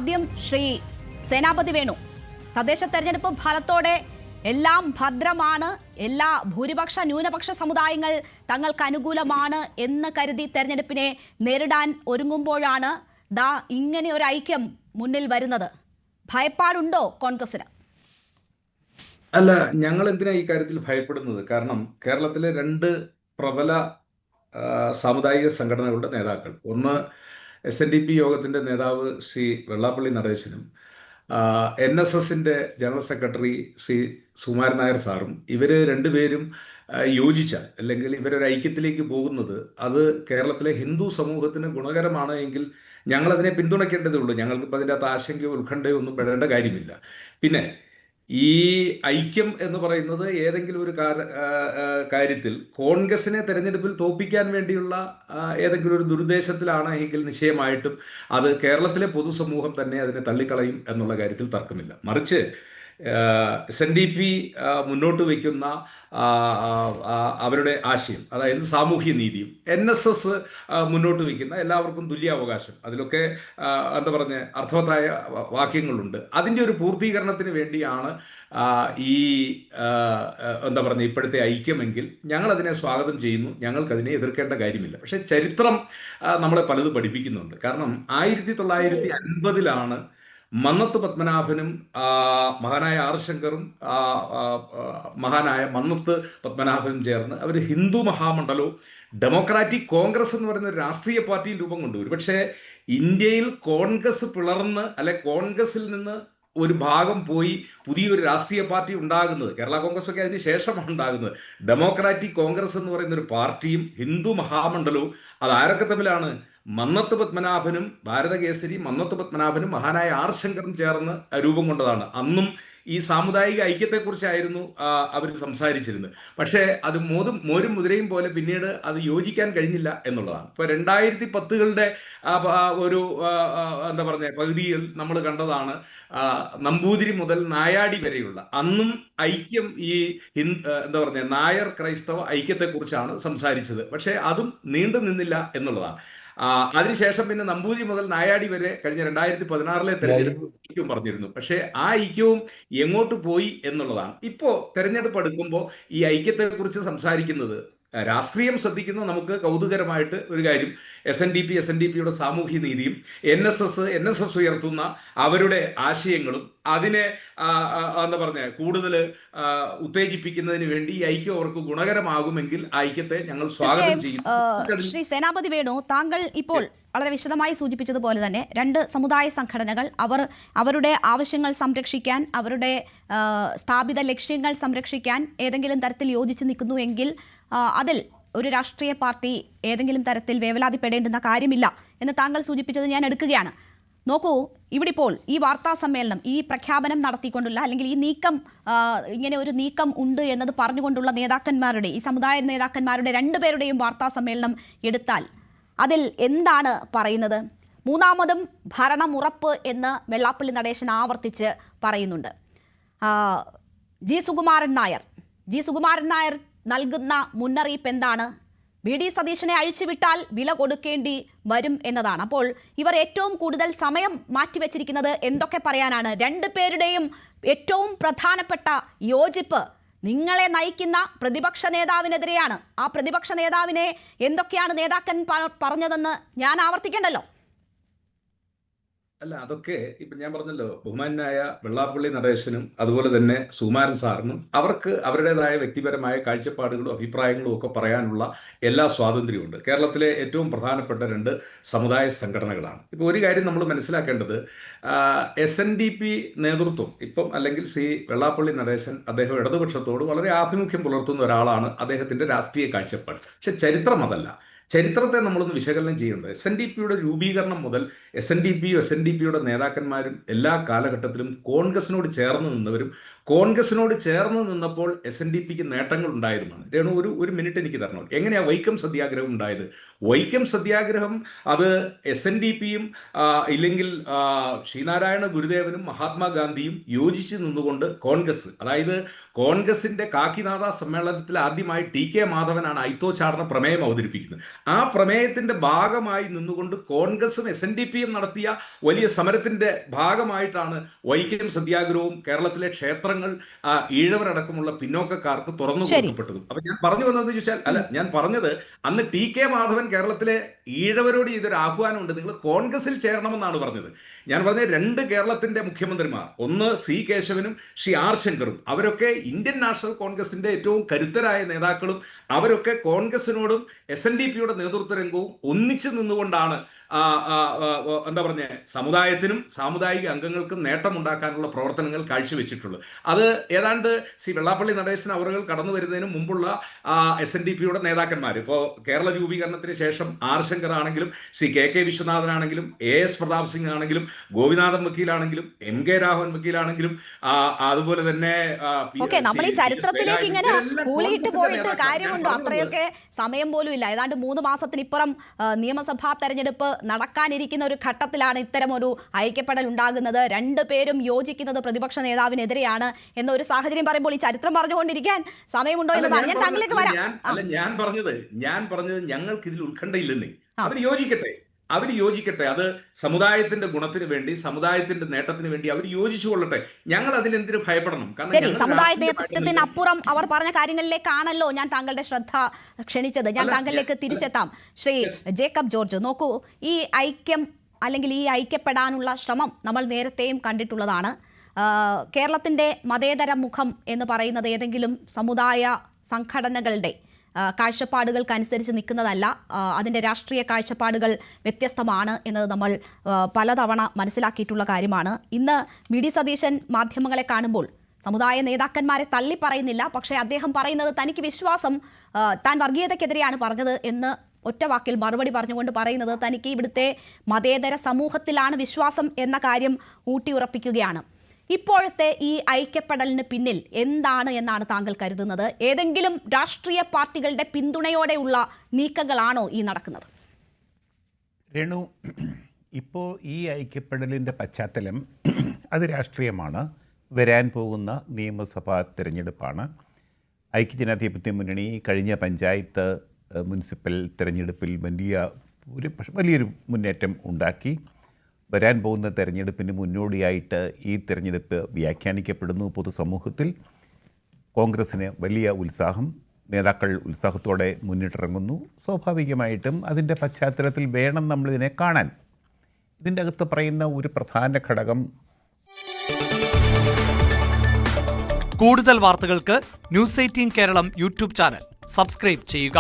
ആദ്യം ശ്രീ സേനാപതി വേണു, തദ്ദേശ തെരഞ്ഞെടുപ്പ് ഫലത്തോടെ എല്ലാം ഭദ്രമാണ്, എല്ലാ ഭൂരിപക്ഷ ന്യൂനപക്ഷ സമുദായങ്ങൾ തങ്ങൾക്ക് അനുകൂലമാണ് എന്ന് കരുതി തെരഞ്ഞെടുപ്പിനെ നേരിടാൻ ഒരുങ്ങുമ്പോഴാണ് ദാ ഇങ്ങനെ ഒരു ഐക്യം മുന്നിൽ വരുന്നത്. ഭയപ്പാടുണ്ടോ കോൺഗ്രസിന്? അല്ല, ഞങ്ങൾ എന്തിനാ ഈ കാര്യത്തിൽ ഭയപ്പെടുന്നത്? കാരണം കേരളത്തിലെ രണ്ട് പ്രബല സാമുദായിക സംഘടനകളുടെ നേതാക്കൾ, ഒന്ന് SNDP യോഗത്തിൻ്റെ നേതാവ് ശ്രീ വെള്ളാപ്പള്ളി നടേശനും NSSൻ്റെ ജനറൽ സെക്രട്ടറി ശ്രീ സുകുമാരൻ നായർ സാറും, ഇവർ രണ്ടുപേരും യോജിച്ചാൽ അല്ലെങ്കിൽ ഇവരൊരു ഐക്യത്തിലേക്ക് പോകുന്നത് അത് കേരളത്തിലെ ഹിന്ദു സമൂഹത്തിന് ഗുണകരമാണ് എങ്കിൽ ഞങ്ങളതിനെ പിന്തുണയ്ക്കേണ്ടതേ ഉള്ളൂ. ഞങ്ങൾക്കിപ്പോൾ അതിൻ്റെ അകത്ത് ആശങ്കയോ ഉത്കണ്ഠയോ ഒന്നും പെടേണ്ട കാര്യമില്ല. പിന്നെ ഈ ഐക്യം എന്ന് പറയുന്നത് ഏതെങ്കിലും ഒരു കാര്യത്തിൽ കോൺഗ്രസിനെ തെരഞ്ഞെടുപ്പിൽ തോൽപ്പിക്കാൻ വേണ്ടിയുള്ള ഏതെങ്കിലും ഒരു ദുരുദ്ദേശത്തിലാണ് എങ്കിൽ നിശ്ചയമായിട്ടും അത് കേരളത്തിലെ പൊതുസമൂഹം തന്നെ അതിനെ തള്ളിക്കളയും എന്നുള്ള കാര്യത്തിൽ തർക്കമില്ല. മറിച്ച് SNDP മുന്നോട്ട് വയ്ക്കുന്ന അവരുടെ ആശയം, അതായത് സാമൂഹ്യ നീതിയും, NSS മുന്നോട്ട് വയ്ക്കുന്ന എല്ലാവർക്കും തുല്യാവകാശം, അതിലൊക്കെ എന്താ പറഞ്ഞ അർത്ഥവത്തായ വാക്യങ്ങളുണ്ട്. അതിൻ്റെ ഒരു പൂർത്തീകരണത്തിന് വേണ്ടിയാണ് ഈ എന്താ പറഞ്ഞ ഇപ്പോഴത്തെ ഐക്യമെങ്കിൽ ഞങ്ങളതിനെ സ്വാഗതം ചെയ്യുന്നു. ഞങ്ങൾക്കതിനെ എതിർക്കേണ്ട കാര്യമില്ല. പക്ഷേ ചരിത്രം നമ്മളെ പലത് പഠിപ്പിക്കുന്നുണ്ട്. കാരണം 1950 മന്നത്ത് പത്മനാഭനും മഹാനായ ആർ ശങ്കറും മഹാനായ മന്നത്ത് പത്മനാഭനും ചേർന്ന് അവർ ഹിന്ദു മഹാമണ്ഡലവും ഡെമോക്രാറ്റിക് കോൺഗ്രസ് എന്ന് പറയുന്ന ഒരു രാഷ്ട്രീയ പാർട്ടിയും രൂപം കൊണ്ടു. പക്ഷേ ഇന്ത്യയിൽ കോൺഗ്രസ് പിളർന്ന് അല്ലെ കോൺഗ്രസിൽ നിന്ന് ഒരു ഭാഗം പോയി പുതിയൊരു രാഷ്ട്രീയ പാർട്ടി ഉണ്ടാകുന്നത്, കേരള കോൺഗ്രസ് ഒക്കെ അതിന് ശേഷമാണ് ഉണ്ടാകുന്നത്. ഡെമോക്രാറ്റിക് കോൺഗ്രസ് എന്ന് പറയുന്ന ഒരു പാർട്ടിയും ഹിന്ദു മഹാമണ്ഡലവും അത് ആരൊക്കെ തമ്മിലാണ്? മന്നത്ത് പത്മനാഭനും ഭാരതകേസരി മന്നത്ത് പത്മനാഭനും മഹാനായ ആർ ശങ്കറും ചേർന്ന് രൂപം കൊണ്ടതാണ്. അന്നും ഈ സാമുദായിക ഐക്യത്തെക്കുറിച്ചായിരുന്നു അവർ സംസാരിച്ചിരുന്നത്. പക്ഷേ അത് മോരും മുതിരയും പോലെ പിന്നീട് അത് യോജിക്കാൻ കഴിഞ്ഞില്ല എന്നുള്ളതാണ്. ഇപ്പോൾ 2010 ഒരു എന്താ പറയുക പകുതിയിൽ നമ്മൾ കണ്ടതാണ് നമ്പൂതിരി മുതൽ നായാടി വരെയുള്ള അന്നും ഐക്യം ഈ എന്താ പറയുക നായർ ക്രൈസ്തവ ഐക്യത്തെക്കുറിച്ചാണ് സംസാരിച്ചത്. പക്ഷേ അതും നീണ്ടു നിന്നില്ല എന്നുള്ളതാണ്. അതിനുശേഷം പിന്നെ നമ്പൂതിരി മുതൽ നായാടി വരെ കഴിഞ്ഞ 2016 തെരഞ്ഞെടുപ്പ് ഐക്യവും പറഞ്ഞിരുന്നു. പക്ഷേ ആ ഐക്യവും എങ്ങോട്ട് പോയി എന്നുള്ളതാണ്. ഇപ്പോൾ തെരഞ്ഞെടുപ്പ് എടുക്കുമ്പോൾ ഈ ഐക്യത്തെക്കുറിച്ച് സംസാരിക്കുന്നത്, രാഷ്ട്രീയം ശ്രദ്ധിക്കുന്ന നമുക്ക് കൗതുകരമായിട്ട് ഒരു കാര്യം, SNDPയുടെ സാമൂഹ്യ നീതിയും NSS ഉയർത്തുന്ന അവരുടെ ആശയങ്ങളും അതിനെ എന്താ പറഞ്ഞ കൂടുതൽ ഉത്തേജിപ്പിക്കുന്നതിന് വേണ്ടി ഈ ഐക്യം അവർക്ക് ഗുണകരമാകുമെങ്കിൽ ഐക്യത്തെ ഞങ്ങൾ സ്വാഗതം ചെയ്യും. ശ്രീ സേനാപതി വേണു, താങ്കൾ ഇപ്പോൾ വളരെ വിശദമായി സൂചിപ്പിച്ചതുപോലെ തന്നെ രണ്ട് സമുദായ സംഘടനകൾ അവരുടെ ആവശ്യങ്ങൾ സംരക്ഷിക്കാൻ, അവരുടെ സ്ഥാപിത ലക്ഷ്യങ്ങൾ സംരക്ഷിക്കാൻ ഏതെങ്കിലും തരത്തിൽ യോജിച്ച് നിൽക്കുന്നു എങ്കിൽ അതിൽ ഒരു രാഷ്ട്രീയ പാർട്ടി ഏതെങ്കിലും തരത്തിൽ വേവലാതിപ്പെടേണ്ടുന്ന കാര്യമില്ല എന്ന് താങ്കൾ സൂചിപ്പിച്ചത് ഞാൻ എടുക്കുകയാണ്. നോക്കൂ, ഇവിടെ ഇപ്പോൾ ഈ വാർത്താ സമ്മേളനം, ഈ പ്രഖ്യാപനം നടത്തിക്കൊണ്ടുള്ള അല്ലെങ്കിൽ ഈ നീക്കം, ഇങ്ങനെ ഒരു നീക്കം ഉണ്ട് എന്നത് പറഞ്ഞുകൊണ്ടുള്ള നേതാക്കന്മാരുടെ, ഈ സമുദായ നേതാക്കന്മാരുടെ രണ്ടുപേരുടെയും വാർത്താ സമ്മേളനം എടുത്താൽ അതിൽ എന്താണ് പറയുന്നത്? മൂന്നാമതും ഭരണമുറപ്പ് എന്ന് വെള്ളാപ്പള്ളി നടേശൻ ആവർത്തിച്ച് പറയുന്നുണ്ട്. ജി സുകുമാരൻ നായർ നൽകുന്ന മുന്നറിയിപ്പ് എന്താണ്? VD സതീശനെ അഴിച്ചുവിട്ടാൽ വില കൊടുക്കേണ്ടി വരും എന്നതാണ്. അപ്പോൾ ഇവർ ഏറ്റവും കൂടുതൽ സമയം മാറ്റിവെച്ചിരിക്കുന്നത് എന്തൊക്കെ പറയാനാണ്? രണ്ടുപേരുടെയും ഏറ്റവും പ്രധാനപ്പെട്ട യോജിപ്പ് നിങ്ങളെ നയിക്കുന്ന പ്രതിപക്ഷ നേതാവിനെതിരെയാണ്. ആ പ്രതിപക്ഷ നേതാവിനെ എന്തൊക്കെയാണ് നേതാക്കൻ പറഞ്ഞതെന്ന് ഞാൻ ആവർത്തിക്കേണ്ടല്ലോ. അല്ല, അതൊക്കെ ഇപ്പം ഞാൻ പറഞ്ഞല്ലോ, ബഹുമാനായ വെള്ളാപ്പള്ളി നടേശനും അതുപോലെ തന്നെ സുകുമാരൻ സാറിനും അവർക്ക് അവരുടേതായ വ്യക്തിപരമായ കാഴ്ചപ്പാടുകളും അഭിപ്രായങ്ങളും ഒക്കെ പറയാനുള്ള എല്ലാ സ്വാതന്ത്ര്യമുണ്ട്. കേരളത്തിലെ ഏറ്റവും പ്രധാനപ്പെട്ട രണ്ട് സമുദായ സംഘടനകളാണ്. ഇപ്പോൾ ഒരു കാര്യം നമ്മൾ മനസ്സിലാക്കേണ്ടത്, SNDP നേതൃത്വം ഇപ്പം അല്ലെങ്കിൽ ശ്രീ വെള്ളാപ്പള്ളി നടേശൻ അദ്ദേഹം ഇടതുപക്ഷത്തോട് വളരെ ആഭിമുഖ്യം പുലർത്തുന്ന ഒരാളാണ്. അദ്ദേഹത്തിൻ്റെ രാഷ്ട്രീയ കാഴ്ചപ്പാട്. പക്ഷെ ചരിത്രം അതല്ല. ചരിത്രത്തെ നമ്മളൊന്ന് വിശകലനം ചെയ്യുന്നത്, SNDPയുടെ രൂപീകരണം മുതൽ SNDPയുടെ നേതാക്കന്മാരും എല്ലാ കാലഘട്ടത്തിലും കോൺഗ്രസിനോട് ചേർന്ന് നിന്നവരും, കോൺഗ്രസിനോട് ചേർന്ന് നിന്നപ്പോൾ SNDPക്ക് നേട്ടങ്ങൾ ഉണ്ടായതുമാണ്. രേണു ഒരു മിനിറ്റ് എനിക്ക് തരണം. എങ്ങനെയാണ് വൈക്കം സത്യാഗ്രഹം ഉണ്ടായത്? വൈക്കം സത്യാഗ്രഹം അത് SNDPയും ഇല്ലെങ്കിൽ ശ്രീനാരായണ ഗുരുദേവനും മഹാത്മാഗാന്ധിയും യോജിച്ച് നിന്നുകൊണ്ട് കോൺഗ്രസ്, അതായത് കോൺഗ്രസിന്റെ കാക്കിനാഥ സമ്മേളനത്തിൽ ആദ്യമായി TK മാധവനാണ് അയിത്തോച്ചാടന പ്രമേയം അവതരിപ്പിക്കുന്നത്. ആ പ്രമേയത്തിന്റെ ഭാഗമായി നിന്നുകൊണ്ട് കോൺഗ്രസും SNDPയും നടത്തിയ വലിയ സമരത്തിന്റെ ഭാഗമായിട്ടാണ് വൈക്കം സത്യാഗ്രഹവും കേരളത്തിലെ ക്ഷേത്രങ്ങൾ ഈഴവരടക്കമുള്ള പിന്നോക്കക്കാർക്ക് തുറന്നു കൊടുക്കപ്പെട്ടതും. അപ്പൊ ഞാൻ പറഞ്ഞു വന്നത് ചോദിച്ചാൽ, ഞാൻ പറഞ്ഞത് അന്ന് TK മാധവൻ കേരളത്തിലെ ഈഴവരോട് ഇതൊരു ആഹ്വാനമുണ്ട്, നിങ്ങൾ കോൺഗ്രസിൽ ചേരണമെന്നാണ് പറഞ്ഞത്. ഞാൻ പറഞ്ഞ 2 കേരളത്തിന്റെ മുഖ്യമന്ത്രിമാർ, ഒന്ന് C കേശവനും ശ്രീ R ശങ്കറും, അവരൊക്കെ ഇന്ത്യൻ നാഷണൽ കോൺഗ്രസിന്റെ ഏറ്റവും കരുത്തരായ നേതാക്കളും അവരൊക്കെ കോൺഗ്രസിനോടും SNDPയുടെ നേതൃത്വ രംഗവും ഒന്നിച്ചു നിന്നുകൊണ്ടാണ് എന്താ പറഞ്ഞ സമുദായത്തിനും സാമുദായിക അംഗങ്ങൾക്കും നേട്ടമുണ്ടാക്കാനുള്ള പ്രവർത്തനങ്ങൾ കാഴ്ചവെച്ചിട്ടുള്ളത്. അത് ഏതാണ്ട് ശ്രീ വെള്ളാപ്പള്ളി നടേശൻ അവർ കടന്നു വരുന്നതിന് മുമ്പുള്ള SNDPയുടെ നേതാക്കന്മാർ, ഇപ്പോൾ കേരള രൂപീകരണത്തിന് ശേഷം R ശങ്കർ ആണെങ്കിലും ശ്രീ KK വിശ്വനാഥനാണെങ്കിലും AS പ്രതാപ് സിംഗ് ആണെങ്കിലും ഗോപിനാഥൻ വക്കീലാണെങ്കിലും MK രാഘവൻ വക്കീലാണെങ്കിലും അതുപോലെ തന്നെ നമ്മൾ ഈ ചരിത്രത്തിലേക്ക് ഇങ്ങനെ കൂളിയിട്ട് പോയിട്ട് കാര്യമുണ്ടോ? അത്രയൊക്കെ സമയം പോലും ഇല്ല. ഏതാണ്ട് 3 മാസത്തിനിപ്പുറം നിയമസഭാ തെരഞ്ഞെടുപ്പ് നടക്കാനിരിക്കുന്ന ഒരു ഘട്ടത്തിലാണ് ഇത്തരം ഒരു ഐക്യപ്പെടൽ ഉണ്ടാകുന്നത്. 2 പേരും യോജിക്കുന്നത് പ്രതിപക്ഷ നേതാവിനെതിരെയാണ് എന്നൊരു സാഹചര്യം പറയുമ്പോൾ ഈ ചരിത്രം പറഞ്ഞുകൊണ്ടിരിക്കാൻ സമയമുണ്ടോ എന്നതാണ്. ഞാൻ താങ്കളിലേക്ക് വരാം. ഞാൻ പറഞ്ഞത് ഞങ്ങൾക്ക് ഇതിൽ ഉത്കണ്ഠയില്ലെന്നേ. അവർ യോജിക്കട്ടെ, അത് സമുദായത്തിന്റെ ഗുണത്തിന് വേണ്ടി, സമുദായത്തിന്റെ നേട്ടത്തിന് വേണ്ടി അവർ യോജിച്ചു കൊള്ളട്ടെ. ഞങ്ങൾ അതിനെന്തിനു ഭയപ്പെടണം? ശരി, സമുദായ നേതൃത്വത്തിനപ്പുറം അവർ പറഞ്ഞ കാര്യങ്ങളിലേക്കാണല്ലോ ഞാൻ താങ്കളുടെ ശ്രദ്ധ ക്ഷണിച്ചത്. ഞാൻ താങ്കളിലേക്ക് തിരിച്ചെത്താം. ശ്രീ ജേക്കബ് ജോർജ്, നോക്കൂ, ഈ ഐക്യം അല്ലെങ്കിൽ ഈ ഐക്യപ്പെടാനുള്ള ശ്രമം നമ്മൾ നേരത്തെയും കണ്ടിട്ടുള്ളതാണ്. കേരളത്തിന്റെ മതേതര മുഖം എന്ന് പറയുന്നത് ഏതെങ്കിലും സമുദായ സംഘടനകളുടെ കാഴ്ചപ്പാടുകൾക്കനുസരിച്ച് നിൽക്കുന്നതല്ല. അതിൻ്റെ രാഷ്ട്രീയ കാഴ്ചപ്പാടുകൾ വ്യത്യസ്തമാണ് എന്നത് നമ്മൾ പലതവണ മനസ്സിലാക്കിയിട്ടുള്ള കാര്യമാണ്. ഇന്ന് VD സതീശൻ മാധ്യമങ്ങളെ കാണുമ്പോൾ സമുദായ നേതാക്കന്മാരെ തള്ളി പറയുന്നില്ല, പക്ഷേ അദ്ദേഹം പറയുന്നത് തനിക്ക് വിശ്വാസം, താൻ വർഗീയതയ്ക്കെതിരെയാണ് പറഞ്ഞത് എന്ന് ഒറ്റ വാക്കിൽ മറുപടി പറഞ്ഞുകൊണ്ട് പറയുന്നത് തനിക്ക് ഇവിടുത്തെ മതേതര സമൂഹത്തിലാണ് വിശ്വാസം എന്ന കാര്യം ഊട്ടിയുറപ്പിക്കുകയാണ്. ഇപ്പോഴത്തെ ഈ ഐക്യപ്പെടലിന് പിന്നിൽ എന്താണ് എന്നാണ് താങ്കൾ കരുതുന്നത്? ഏതെങ്കിലും രാഷ്ട്രീയ പാർട്ടികളുടെ പിന്തുണയോടെയുള്ള നീക്കങ്ങളാണോ ഈ നടക്കുന്നത്? രേണു, ഇപ്പോൾ ഈ ഐക്യപ്പെടലിൻ്റെ പശ്ചാത്തലം അത് രാഷ്ട്രീയമാണ്. വരാൻ പോകുന്ന നിയമസഭാ തിരഞ്ഞെടുപ്പാണ്. ഐക്യജനാധിപത്യ മുന്നണി കഴിഞ്ഞ പഞ്ചായത്ത് മുനിസിപ്പൽ തിരഞ്ഞെടുപ്പിൽ വലിയൊരു മുന്നേറ്റം ഉണ്ടാക്കി. വരാൻ പോകുന്ന തെരഞ്ഞെടുപ്പിന് മുന്നോടിയായിട്ട് ഈ തെരഞ്ഞെടുപ്പ് വ്യാഖ്യാനിക്കപ്പെടുന്നു പൊതുസമൂഹത്തിൽ. കോൺഗ്രസ്സിന് വലിയ ഉത്സാഹം, നേതാക്കൾ ഉത്സാഹത്തോടെ മുന്നിട്ടിറങ്ങുന്നു. സ്വാഭാവികമായിട്ടും അതിൻ്റെ പശ്ചാത്തലത്തിൽ വേണം നമ്മളിതിനെ കാണാൻ. ഇതിൻ്റെ അകത്ത് പറയുന്ന ഒരു പ്രധാന ഘടകം, കൂടുതൽ വാർത്തകൾക്ക് News 18 Keralam YouTube channel subscribe ചെയ്യുക.